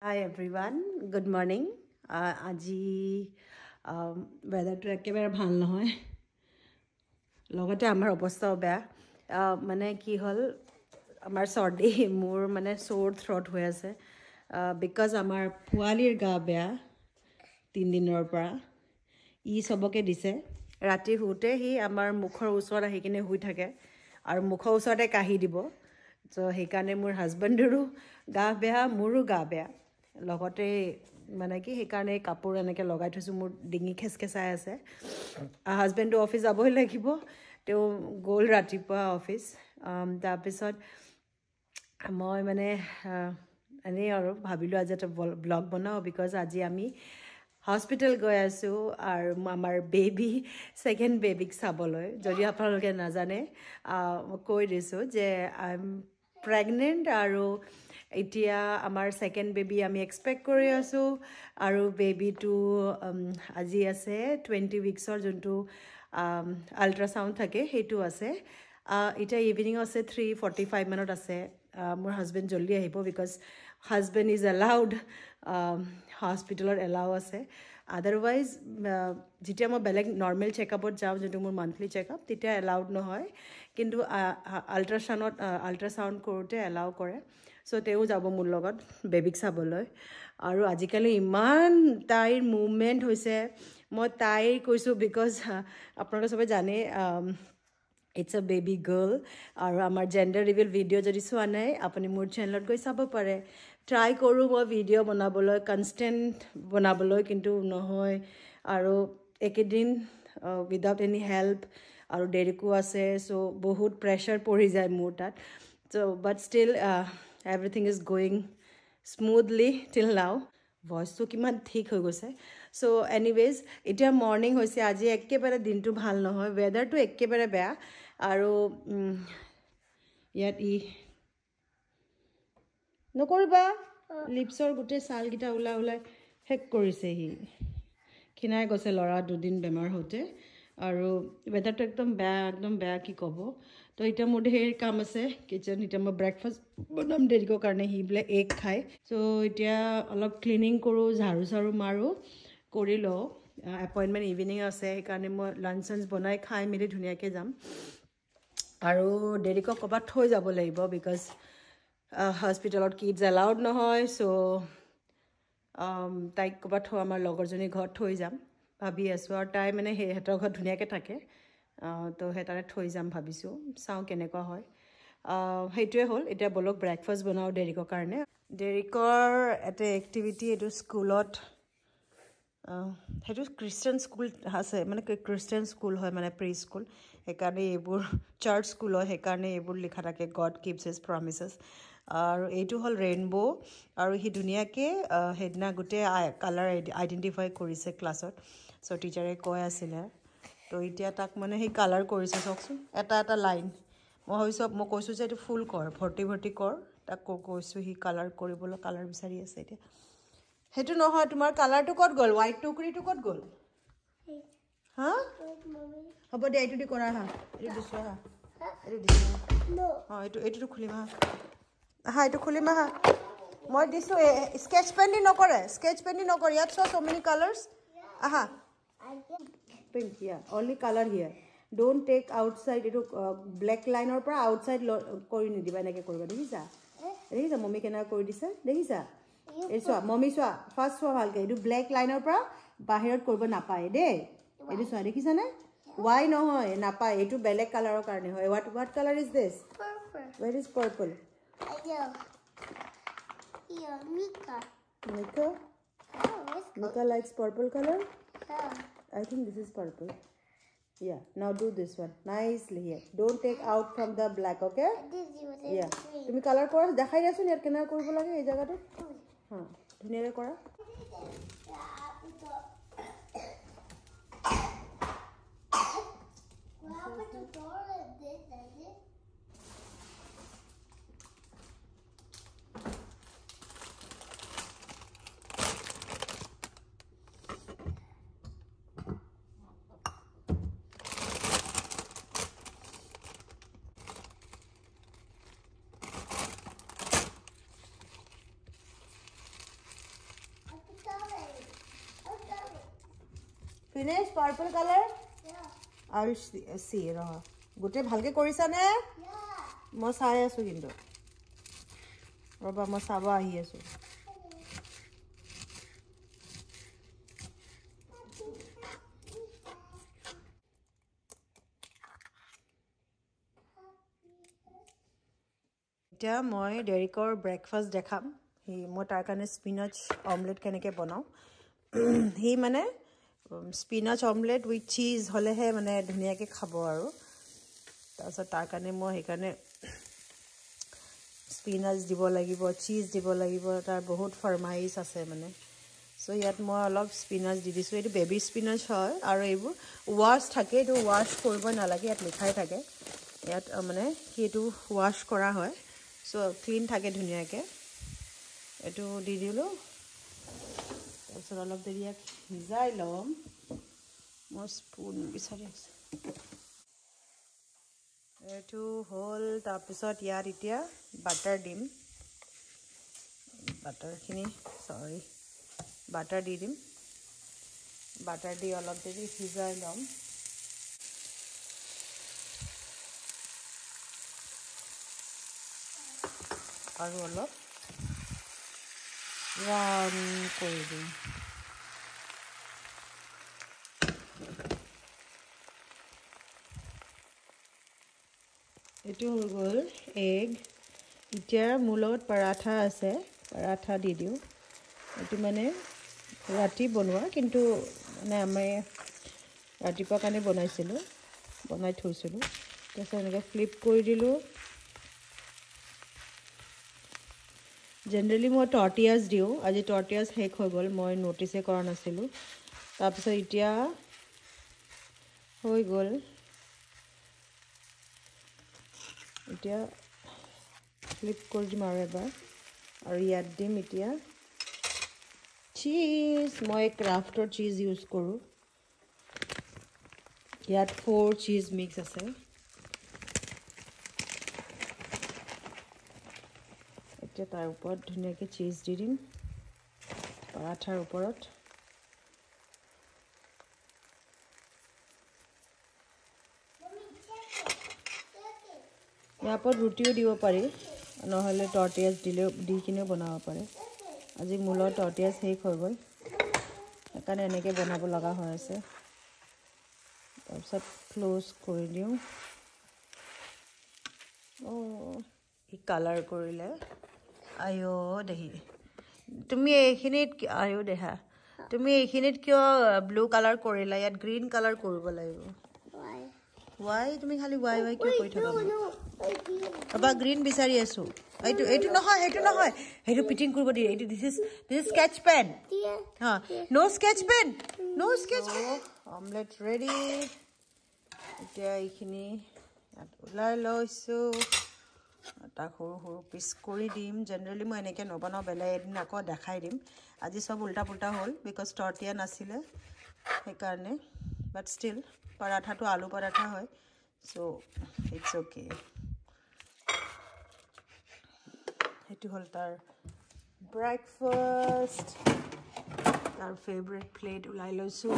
Hi everyone, good morning. আজি weatherটো একেবাৰে ভাল নহয় লগতে আমাৰ অৱস্থাও বেয়া মানে কি হ'ল আমাৰ সৰ্দি মোৰ মানে sore throat হৈ আছে because আমাৰ পোৱালিৰ গা বেয়া 3 দিনৰ পৰা ই সবকে দিছে ৰাতি শুতে হি আমাৰ মুখৰ ওচৰত আহি কিনে শুই থাকে আৰু মুখৰ ওচৰতে কাহি দিব সো সেইকাৰণে মোৰ হাজবেণ্ডৰো গা বেয়া মোৰো গা বেয়া লগতে মানে কি সেইকাৰণে কাপোৰ এনেকৈ লগাই থৈছোঁ মোৰ ডিঙি খেচখেচাই আছে হাজবেণ্ডো অফিচ যাবই লাগিব তেওঁ গ'ল ৰাতিপুৱা অফিচ তাৰপিছত মই মানে এনেই আৰু ভাবিলোঁ আজি এটা ব্লগ বনাওঁ বিকজ আজি আমি হস্পিটেল গৈ আছোঁ আৰু আমাৰ বেবী ছেকেণ্ড বেবীক চাবলৈ যদি আপোনালোকে নাজানে কৈ দিছোঁ যে আই এম প্ৰেগনেণ্ট আৰু এতিয়া আমাৰ ছেকেণ্ড বেবী আমি এক্সপেক্ট কৰি আছোঁ আৰু বেবীটো আজি আছে 20 উইকছৰ যোনটো আল্ট্ৰাছাউণ্ড থাকে সেইটো আছে এতিয়া ইভিনিং আছে 3:45 মানত আছে মোৰ হাজবেণ্ড জল্দি আহিব বিকজ হাজবেণ্ড ইজ এলাউড হস্পিটেলত এলাউ আছে আদাৰৱাইজ যেতিয়া মই বেলেগ নৰ্মেল চেকআপত যাওঁ যোনটো মোৰ মান্থলি চেকআপ তেতিয়া এলাউড নহয় কিন্তু আল্ট্ৰাছাউণ্ড কৰোঁতে এলাউ কৰে সো তেওঁ যাব মোৰ লগত বেবীক চাবলৈ আৰু আজিকালি ইমান তাইৰ মুভমেণ্ট হৈছে মই তাইৰ কৈছোঁ বিকজ আপোনালোকে সবে জানে ইটছ আ বেবী গাৰ্ল আৰু আমাৰ জেণ্ডাৰ ৰিভিল ভিডিঅ' যদি চোৱা নাই আপুনি মোৰ চেনেলত গৈ চাব পাৰে ট্ৰাই কৰোঁ মই ভিডিঅ' বনাবলৈ কনষ্টেণ্ট বনাবলৈ কিন্তু নহয় আৰু একেদিন উইদাউট এনি হেল্প আৰু দেৰিকো আছে চ' বহুত প্ৰেছাৰ পৰি যায় মোৰ তাত so' but still everything is going smoothly till now ভইচটো কিমান ঠিক হৈ গৈছে চ' এনিৱেজ এতিয়া মৰ্ণিং হৈছে আজি একেবাৰে দিনটো ভাল নহয় ৱেডাৰটো একেবাৰে বেয়া আৰু ইয়াত নকৰিবা লিপছৰ গোটেই ছালকেইটা ওলাই শেষ কৰিছে সি ক্ষীণাই গৈছে ল'ৰা দুদিন বেমাৰ হওঁতে আৰু ৱেডাৰটো একদম বেয়া কি ক'ব তো এতিয়া মোৰ ঢেৰ কাম আছে কিচেন এতিয়া মই ব্ৰেকফাষ্ট বনাম দেৰিকৰ কাৰণে সি বোলে এগ খায় চ' এতিয়া অলপ ক্লিনিং কৰোঁ ঝাৰু চাৰু মাৰোঁ কৰি লওঁ এপইণ্টমেণ্ট ইভিনিং আছে সেইকাৰণে মই লাঞ্চ চাঞ্চ বনাই খাই মেলি ধুনীয়াকৈ যাম আৰু দেৰিকৈ ক'ৰবাত থৈ যাব লাগিব বিকজ হস্পিটেলত কিডছ এলাউড নহয় চ' তাইক ক'ৰবাত থৈ আমাৰ লগৰজনীৰ ঘৰত থৈ যাম ভাবি আছোঁ আৰু তাই মানে সিহঁতৰ ঘৰত ধুনীয়াকৈ থাকে তো সেই তাতে থৈ যাম ভাবিছোঁ চাওঁ কেনেকুৱা হয় সেইটোৱে হ'ল এতিয়া বলক ব্ৰেকফাষ্ট বনাওঁ দেৰিকৰ কাৰণে দেৰিকৰ এটা এক্টিভিটি এইটো স্কুলত সেইটো খ্ৰীষ্টান স্কুল আছে মানে খ্ৰীষ্টান স্কুল হয় মানে প্ৰি স্কুল সেইকাৰণে এইবোৰ চাৰ্চ স্কুল হয় সেইকাৰণে এইবোৰ লিখা থাকে গড কিপছ হিজ প্ৰমিছেছ আৰু এইটো হ'ল ৰেইনবো আৰু সি ধুনীয়াকৈ সেইদিনা গোটেই কালাৰ আইডেণ্টিফাই কৰিছে ক্লাছত চ' টিচাৰে কৈ আছিলে তো এতিয়া তাক মানে সেই কালাৰ কৰিছে চাওকচোন এটা লাইন মই কৈছোঁ যে এইটো ফুল কৰ ভৰ্তি কৰ তাক কৈছোঁ সি কালাৰ কৰিবলৈ কালাৰ বিচাৰি আছে এতিয়া সেইটো নহয় তোমাৰ কালাৰটো ক'ত গ'ল হোৱাইট টুকুৰিটো ক'ত গ'ল হা হ'ব দে এইটো দি কৰা হা এইটো দিছোঁ হা এইটো দিছোঁ অঁ এইটোতো খুলিম হা এইটো খুলিম হা মই দিছোঁ স্কেচ পেন দি নকৰে ইয়াত চ' মেনি কালাৰ্ছ আহা paint here only colour here don't take outside এইটো ব্লেক লাইনৰ পৰা আউটছাইড কৰি নিদিবা এনেকৈ কৰিবা দেখিছা মম্মী কেনেকৈ কৰি দিছে দেখিছা এই চোৱা মম্মী চোৱা ফাৰ্ষ্ট চোৱা ভালকৈ এইটো ব্লেক লাইনৰ পৰা বাহিৰত কৰিব নাপায় দেই এইটো চোৱা দেখিছানে ৱাই নহয় নাপায় এইটো বেলেগ কালাৰৰ কাৰণে হয় what colour is this ৱেৰ is purple Mika likes purple color? I think this is purple. Yeah, now do this one nicely here. Don't take out from the black, okay? Yeah. তুমি colour কৰা দেখাই আছো ইয়াত কেনেকৈ কৰিব লাগে এই জায়গাটো হা ধুনীয়াকৈ কৰা Finish purple color? Yeah. I'll see. Gote bhalke korisa ne? Yeah. Mo sai asu kintu. Roba mo saba ahi asu. Eta moi Derrickor breakfast dekham. Hi mo tar kane spinach omelette keneke banao. Hi mane spinach omelette with cheese hole he mane dhuniyake khabo aru. Taso tar kane mo he kane spinach dibo lagibo, cheese dibo lagibo, tar bahut farmais ase mane. So yat mo alop spinach di disu. Etu baby spinach hoy aru ebu wash thake, etu wash koribo nalage, yat likhai thake. Yat mane ki etu wash kora hoy. So clean thake dhuniyake. Etu di dilu. Taso alop deri yak hizai lom. Mo spoon bisari ase. Etu hol tapisot yar itia butter dim. Butter khini sorry. Butter di dim. Butter di alop deri hizai lom. Aru alop run kori dim. Etu hol egg. Itia mulot paratha ase. Paratha di diu. Etu mane rati bonwa kintu mane ame ratipa kane bonaisilu. Bonai thoisilu. Taso enaka flip kori dilu. Generally mo tortillas diu. Aji tortillas hek hoi gol. Moi notice kora nasilu. Tapiso itia hoi gol. Itia flip kori dim aru ebar. Aru yat dim itia cheese. Moi crafter cheese use koru. Yat 4 cheese mix ase. Itia tar upor dhuniyake cheese di dim. Parathar uporot. यहाँ पर रुटियो दिबो पारि নহলে tortillas দিলে দি কিনে বনাব পারে আজি মুলো tortillas হেক হৈ গল একানে এনেকে বনাব লগা হৈ আছে তাৰপিছত ক্লোজ কৰি দিও ও ই কালাৰ কৰিলে আয়ো দেহি তুমি এইখিনিত আয়ো দেহা তুমি এইখিনিত কিয় ব্লু কালাৰ কৰিলা ইয়াত গ্ৰীন কালাৰ কৰিব লাগিব why তুমি খালি why কিয় কৈ থাকা Aba green bisari asu. Etu নহয় hetu pitting korbo di. This is sketch pen. Ha. No sketch pen. No sketch pen. Omelette ready. Etia ikhini ulai loisu. Ta horu piece kori dim. Generally mo eneke nobana bela edin ako dekhai dim. Aji sob ulta pulta hol because tortilla nasile. He karne but still paratha to alu paratha hoy. So it's okay. Etu hol tar breakfast tar favorite plate ulai loisu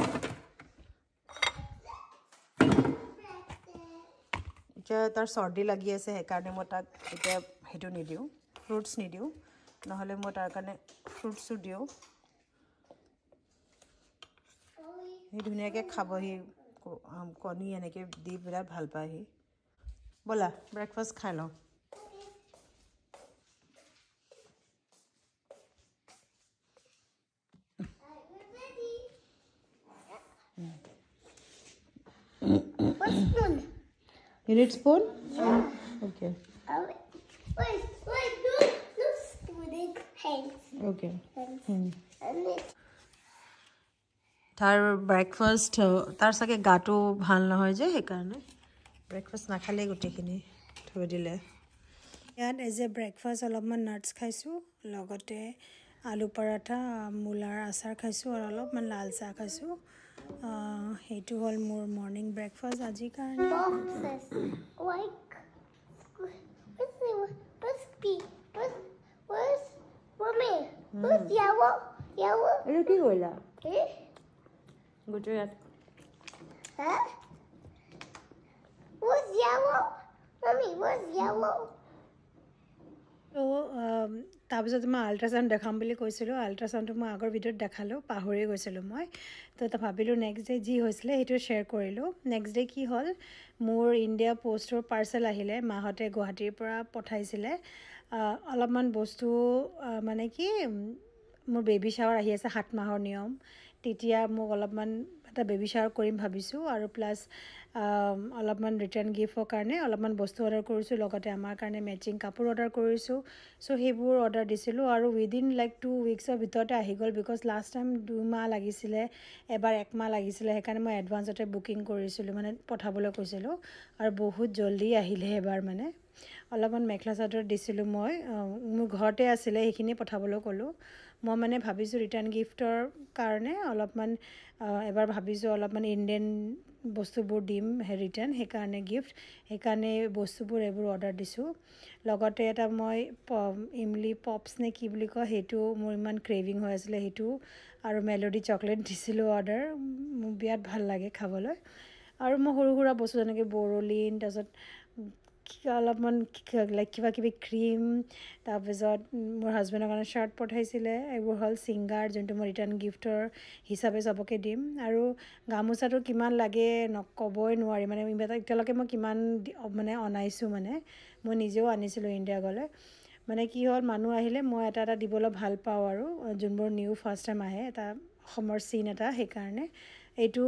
je tar sardi lagi ase he karne mo tak eta hetu ni diu fruits ni diu নহলে mo tar karne fruits su diu he dunia ke khabo hi koni eneke di birat bhal pai hi bola breakfast khai lo Spoon. You need spoon? Yeah. Okay. Wait, no spoon in hands. Okay. And it. Tar breakfast tar sake gato bhal na hoy je he karone breakfast na khale gote khini thoi dile yan as a breakfast alopman nuts khaisu logote alu paratha mular asar khaisu aru alopman lal cha khaisu hetu hol more morning breakfast aji karone Boxes. Like. Where's Mommy? Where's yellow? etu ki hoila Eh? gote yat Huh? What's yellow? Mommy, what's yellow? তো তাৰপিছত মই ultrasound দেখাম বুলি কৈছিলোঁ আল্ট্ৰাচাউণ্ডটো মই আগৰ ভিডিঅ'ত দেখালোঁ পাহৰি গৈছিলোঁ মই তো ভাবিলোঁ নেক্সট ডে যি হৈছিলে সেইটো শ্বেয়াৰ কৰিলোঁ নেক্সট ডে কি হ'ল মোৰ ইণ্ডিয়া পোষ্টৰ পাৰ্চেল আহিলে মাহঁতে গুৱাহাটীৰ পৰা পঠাইছিলে অলপমান বস্তু মানে কি মোৰ বেবী শ্বাৱাৰ আহি আছে 7 মাহৰ নিয়ম তেতিয়া মোক অলপমান এটা বেবী শ্বাৱাৰ কৰিম ভাবিছোঁ আৰু প্লাছ অলপমান ৰিটাৰ্ণ গিফ্টৰ কাৰণে অলপমান বস্তু অৰ্ডাৰ কৰিছোঁ লগতে আমাৰ কাৰণে মেচিং কাপোৰ অৰ্ডাৰ কৰিছোঁ চ' সেইবোৰ অৰ্ডাৰ দিছিলোঁ আৰু উইদিন লাইক 2 উইকছৰ ভিতৰতে আহি গ'ল বিকজ লাষ্ট টাইম 2 মাহ লাগিছিলে এবাৰ 1 মাহ লাগিছিলে সেইকাৰণে মই এডভান্সতে বুকিং কৰিছিলোঁ মানে পঠাবলৈ কৈছিলোঁ আৰু বহুত জল্দি আহিলে এবাৰ মানে অলপমান মেখেলা চাদৰ দিছিলোঁ মই মোৰ ঘৰতে আছিলে সেইখিনি পঠাবলৈ ক'লোঁ মই মানে ভাবিছোঁ ৰিটাৰ্ণ গিফ্টৰ কাৰণে অলপমান এবাৰ ভাবিছোঁ অলপমান ইণ্ডিয়ান বস্তুবোৰ দিম ৰিটাৰ্ণ সেইকাৰণে গিফ্ট সেইকাৰণে বস্তুবোৰ এইবোৰ অৰ্ডাৰ দিছোঁ লগতে এটা মই ইমলি পপছ নে কি বুলি কয় সেইটো মোৰ ইমান ক্ৰেভিং হৈ আছিলে সেইটো আৰু মেলোডি চকলেট দিছিলোঁ অৰ্ডাৰ মোৰ বিৰাট ভাল লাগে খাবলৈ আৰু মই সৰু সুৰা বস্তু যেনেকৈ বৰলিন তাৰপিছত অলপমান লাইক কিবা কিবি ক্ৰীম তাৰপিছত মোৰ হাজবেণ্ডৰ কাৰণে শ্বাৰ্ট পঠাইছিলে এইবোৰ হ'ল ছিংগাৰ যোনটো মই ৰিটাৰ্ণ গিফ্টৰ হিচাপে চবকে দিম আৰু গামোচাটো কিমান লাগে ক'বই নোৱাৰি মানে এতিয়ালৈকে মই কিমান মানে অনাইছোঁ মানে মই নিজেও আনিছিলোঁ ইণ্ডিয়া গ'লে মানে কি হ'ল মানুহ আহিলে মই এটা এটা দিবলৈ ভাল পাওঁ আৰু যোনবোৰ নিউ ফাৰ্ষ্ট টাইম আহে এটা অসমৰ চিন এটা সেইকাৰণে এইটো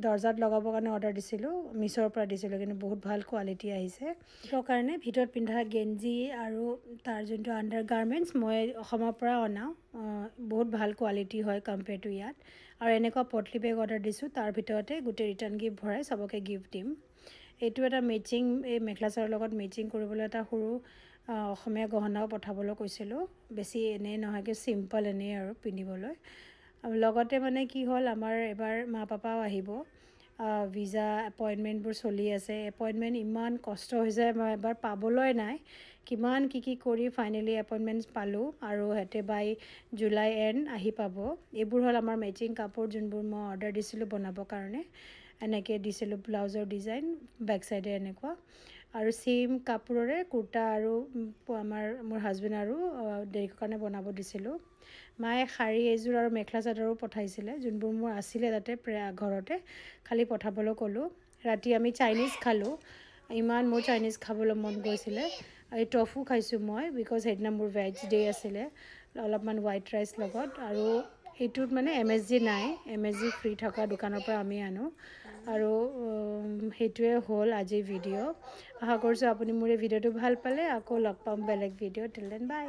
দৰ্জাত লগাবৰ কাৰণে অৰ্ডাৰ দিছিলোঁ মিছ'ৰ পৰা দিছিলোঁ কিন্তু বহুত ভাল কোৱালিটি আহিছে সেইটো কাৰণে ভিতৰত পিন্ধা গেঞ্জি আৰু তাৰ যোনটো আণ্ডাৰ গাৰ্মেণ্টছ মই অসমৰ পৰা অনাওঁ বহুত ভাল কোৱালিটি হয় কম্পেয়াৰ টু ইয়াত আৰু এনেকুৱা পটলি বেগ অৰ্ডাৰ দিছোঁ তাৰ ভিতৰতে গোটেই ৰিটাৰ্ণ গিফ্ট ভৰাই চবকে গিফ্ট দিম এইটো এটা মেচিং এই মেখেলা চাদৰৰ লগত মেচিং কৰিবলৈ এটা সৰু অসমীয়া গহনাও পঠাবলৈ কৈছিলোঁ বেছি এনেই নহয় কি চিম্পল এনেই আৰু পিন্ধিবলৈ আৰু লগতে মানে কি হ'ল আমাৰ এবাৰ মা পাপাও আহিব ভিজা এপইণ্টমেণ্টবোৰ চলি আছে এপইণ্টমেণ্ট ইমান কষ্ট হৈছে মই এবাৰ পাবলৈ নাই কিমান কি কৰি ফাইনেলি এপইণ্টমেণ্টছ পালোঁ আৰু সিহঁতে বাই জুলাই এণ্ড আহি পাব এইবোৰ হ'ল আমাৰ মেচিং কাপোৰ যোনবোৰ মই অৰ্ডাৰ দিছিলোঁ বনাবৰ কাৰণে এনেকৈ দিছিলোঁ ব্লাউজৰ ডিজাইন বেক চাইডে এনেকুৱা আৰু ছেইম কাপোৰৰে কুৰ্তা আৰু মোৰ হাজবেণ্ড আৰু দেৰিকৰ কাৰণে বনাব দিছিলোঁ মায়ে শাৰী এযোৰ আৰু মেখেলা চাদৰো পঠাইছিলে যোনবোৰ মোৰ আছিলে তাতে ঘৰতে খালি পঠাবলৈ ক'লোঁ ৰাতি আমি চাইনিজ খালোঁ ইমান মোৰ চাইনিজ খাবলৈ মন গৈছিলে এই টফু খাইছোঁ মই বিকজ সেইদিনা মোৰ ভেজ ডে আছিলে অলপমান হোৱাইট ৰাইচ লগত আৰু এইটোত মানে MSG নাই MSG ফ্ৰী থকা দোকানৰ পৰা আমি আনো আৰু সেইটোৱে হ'ল আজিৰ ভিডিঅ' আশা কৰিছোঁ আপুনি মোৰ এই ভিডিঅ'টো ভাল পালে আকৌ লগ পাম বেলেগ ভিডিঅ' টিল দেন বাই